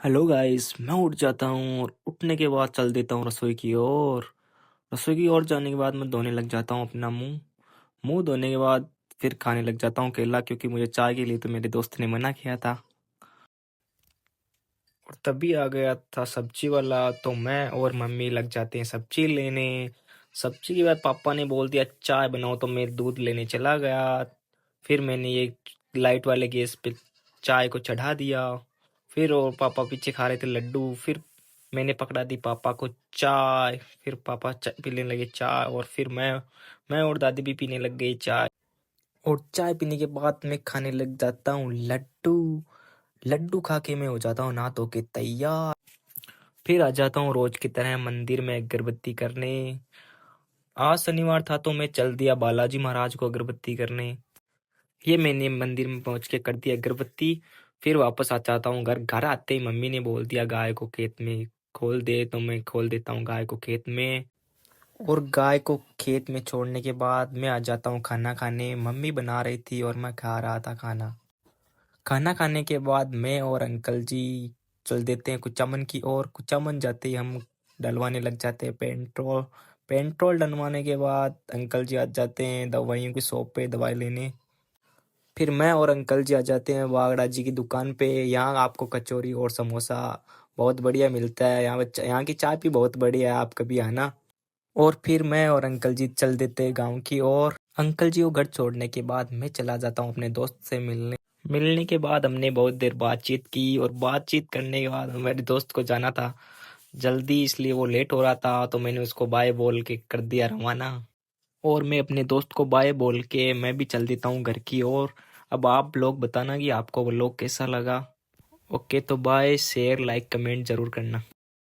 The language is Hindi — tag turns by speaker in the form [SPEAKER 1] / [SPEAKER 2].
[SPEAKER 1] हेलो गाइस, मैं उठ जाता हूँ और उठने के बाद चल देता हूँ रसोई की ओर। रसोई की ओर जाने के बाद मैं धोने लग जाता हूँ अपना मुंह। मुंह धोने के बाद फिर खाने लग जाता हूँ केला, क्योंकि मुझे चाय के लिए तो मेरे दोस्त ने मना किया था। और तभी आ गया था सब्जी वाला, तो मैं और मम्मी लग जाते हैं सब्जी लेने। सब्जी के बाद पापा ने बोल दिया चाय बनाओ, तो मैं दूध लेने चला गया। फिर मैंने ये लाइट वाले गैस पे चाय को चढ़ा दिया। फिर और पापा पीछे खा रहे थे लड्डू, फिर मैंने पकड़ा दी पापा को चाय। फिर पापा पीने लगे चाय, और फिर मैं और दादी भी पीने लग गई चाय। और चाय पीने के बाद मैं खाने लग जाता हूँ लड्डू। लड्डू खा के मैं हो जाता हूँ नहा धो के तैयार। फिर आ जाता हूँ रोज की तरह मंदिर में अगरबत्ती करने। आज शनिवार था तो मैं चल दिया बालाजी महाराज को अगरबत्ती करने। ये मैंने मंदिर में पहुंच के कर दी अगरबत्ती। फिर वापस आ जाता हूँ घर। घर आते ही मम्मी ने बोल दिया गाय को खेत में खोल दे, तो मैं खोल देता हूँ गाय को खेत में। और गाय को खेत में छोड़ने के बाद मैं आ जाता हूँ खाना खाने। मम्मी बना रही थी और मैं खा रहा था खाना। खाना खाने के बाद मैं और अंकल जी चल देते हैं कुचामन की ओर। कुचामन जाते ही हम डलवाने लग जाते हैं पेट्रोल। पेट्रोल डलवाने के बाद अंकल जी आ जाते हैं दवाइयों की शॉप पे दवाई लेने। फिर मैं और अंकल जी आ जाते हैं वागड़ा जी की दुकान पे। यहाँ आपको कचौरी और समोसा बहुत बढ़िया मिलता है। यहाँ की चाय भी बहुत बढ़िया है, आप कभी आना। और फिर मैं और अंकल जी चल देते हैं गाँव की ओर। अंकल जी को घर छोड़ने के बाद मैं चला जाता हूँ अपने दोस्त से मिलने। मिलने के बाद हमने बहुत देर बातचीत की, और बातचीत करने के बाद मेरे दोस्त को जाना था जल्दी, इसलिए वो लेट हो रहा था, तो मैंने उसको बाय बोल के कर दिया रवाना। और मैं अपने दोस्त को बाय बोल के मैं भी चल देता हूँ घर की ओर। अब आप लोग बताना कि आपको वो लोग कैसा लगा। ओके, तो बाय। शेयर लाइक कमेंट जरूर करना।